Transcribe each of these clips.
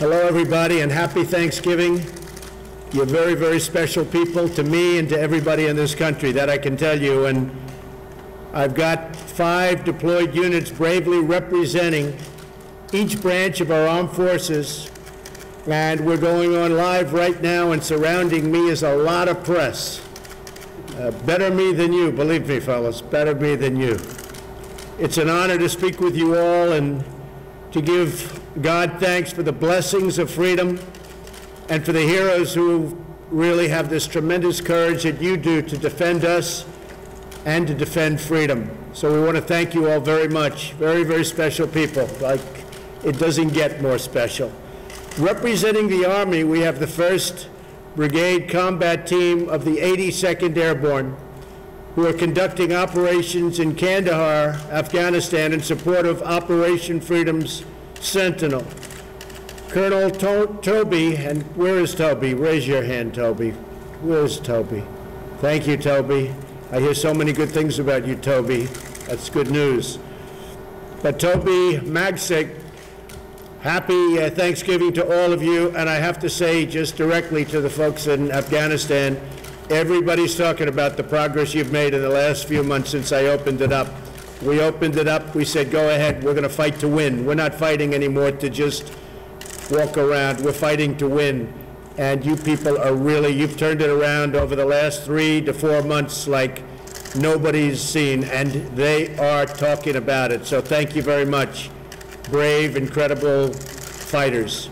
Hello, everybody, and happy Thanksgiving. You're very, very special people to me and to everybody in this country, that I can tell you. And I've got 5 deployed units bravely representing each branch of our armed forces, and we're going on live right now, and surrounding me is a lot of press. Better me than you, believe me, fellas, better me than you. It's an honor to speak with you all and to give God thanks for the blessings of freedom and for the heroes who really have this tremendous courage that you do to defend us and to defend freedom. So we want to thank you all very much. Very, very special people. Like, it doesn't get more special. Representing the Army, we have the 1st Brigade Combat Team of the 82nd Airborne, who are conducting operations in Kandahar, Afghanistan, in support of Operation Freedom's Sentinel. Colonel Toby, and where is Toby? Raise your hand, Toby. Where's Toby? Thank you, Toby. I hear so many good things about you, Toby. That's good news. But Toby Magsik, happy Thanksgiving to all of you, and I have to say just directly to the folks in Afghanistan, everybody's talking about the progress you've made in the last few months since I opened it up. We opened it up, we said, go ahead, we're going to fight to win. We're not fighting anymore to just walk around, we're fighting to win. And you people are really, you've turned it around over the last 3 to 4 months like nobody's seen, and they are talking about it. So thank you very much, brave, incredible fighters.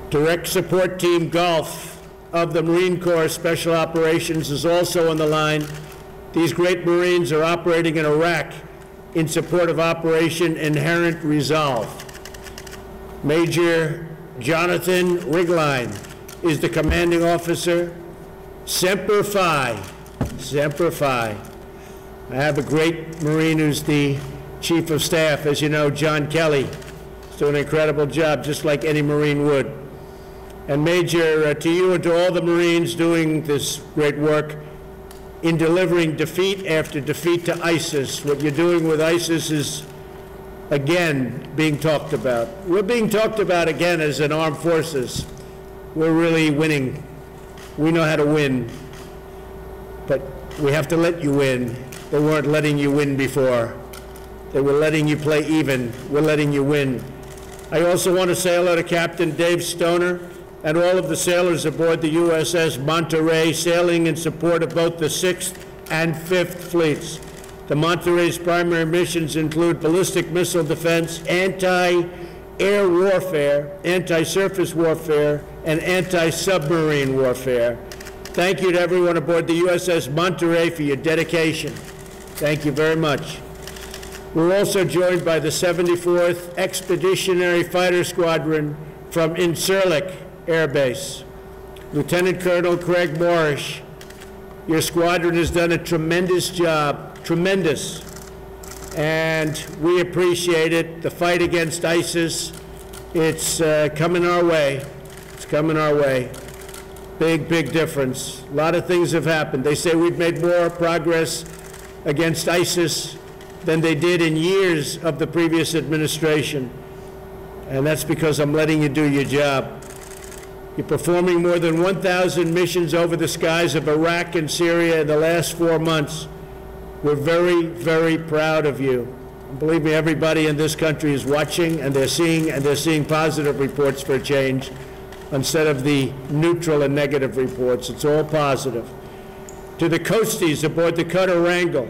Direct Support Team Gulf of the Marine Corps Special Operations is also on the line. These great Marines are operating in Iraq in support of Operation Inherent Resolve. Major Jonathan Rigline is the commanding officer. Semper Fi, Semper Fi. I have a great Marine who's the Chief of Staff, as you know, John Kelly. He's doing an incredible job, just like any Marine would. And Major, to you and to all the Marines doing this great work in delivering defeat after defeat to ISIS. What you're doing with ISIS is, again, being talked about. We're being talked about again as an armed forces. We're really winning. We know how to win, but we have to let you win. They weren't letting you win before. They were letting you play even. We're letting you win. I also want to say hello to Captain Dave Stoner and all of the sailors aboard the USS Monterey, sailing in support of both the 6th and 5th fleets. The Monterey's primary missions include ballistic missile defense, anti-air warfare, anti-surface warfare, and anti-submarine warfare. Thank you to everyone aboard the USS Monterey for your dedication. Thank you very much. We're also joined by the 74th Expeditionary Fighter Squadron from Incirlik Air Base. Lieutenant Colonel Craig Morrish, your squadron has done a tremendous job, tremendous, and we appreciate it. The fight against ISIS, it's coming our way. It's coming our way. Big, big difference. A lot of things have happened. They say we've made more progress against ISIS than they did in years of the previous administration, and that's because I'm letting you do your job. You're performing more than 1,000 missions over the skies of Iraq and Syria in the last 4 months. We're very, very proud of you. And believe me, everybody in this country is watching, and they're seeing positive reports for a change instead of the neutral and negative reports. It's all positive. To the Coasties aboard the cutter Wrangel,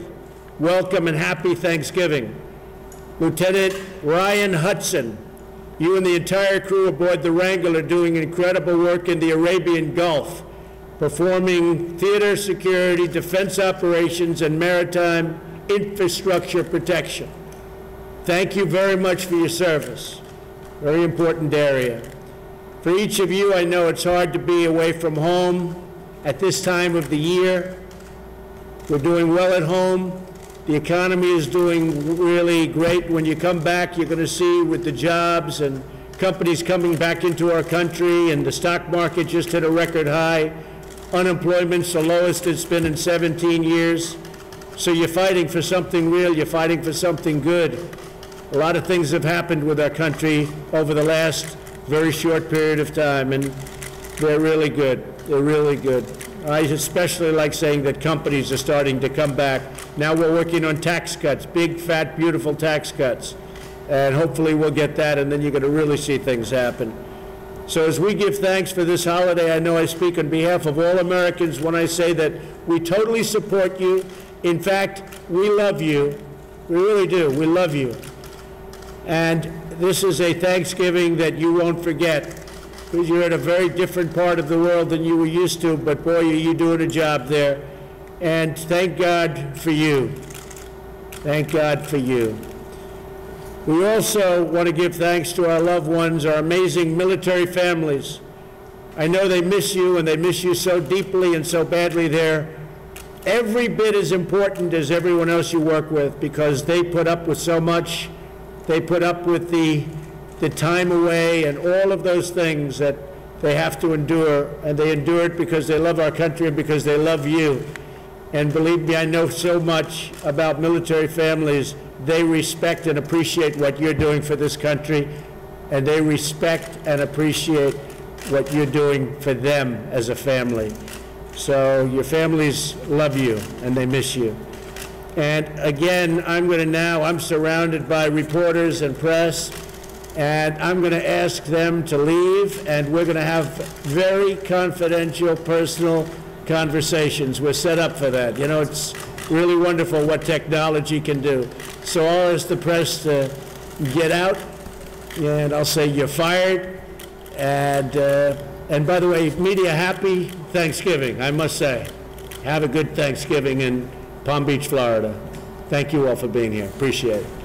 welcome and happy Thanksgiving. Lieutenant Ryan Hudson, you and the entire crew aboard the Wrangel are doing incredible work in the Arabian Gulf, performing theater security, defense operations, and maritime infrastructure protection. Thank you very much for your service. Very important area. For each of you, I know it's hard to be away from home at this time of the year. We're doing well at home. The economy is doing really great. When you come back, you're going to see with the jobs and companies coming back into our country, and the stock market just hit a record high. Unemployment's the lowest it's been in 17 years. So you're fighting for something real. You're fighting for something good. A lot of things have happened with our country over the last very short period of time, and they're really good. They're really good. I especially like saying that companies are starting to come back. Now we're working on tax cuts, big, fat, beautiful tax cuts. And hopefully we'll get that, and then you're going to really see things happen. So as we give thanks for this holiday, I know I speak on behalf of all Americans when I say that we totally support you. In fact, we love you. We really do. We love you. And this is a Thanksgiving that you won't forget, because you're in a very different part of the world than you were used to, but boy, are you doing a job there. And thank God for you. Thank God for you. We also want to give thanks to our loved ones, our amazing military families. I know they miss you, and they miss you so deeply and so badly. They're every bit as important as everyone else you work with, because they put up with so much. They put up with the time away and all of those things that they have to endure, and they endure it because they love our country and because they love you. And believe me, I know so much about military families. They respect and appreciate what you're doing for this country, and they respect and appreciate what you're doing for them as a family. So your families love you, and they miss you. And again, I'm surrounded by reporters and press, and I'm going to ask them to leave, and we're going to have very confidential, personal conversations. We're set up for that. You know, it's really wonderful what technology can do. So I'll ask the press to get out, and I'll say you're fired. And by the way, media, happy Thanksgiving, I must say. Have a good Thanksgiving in Palm Beach, Florida. Thank you all for being here. Appreciate it.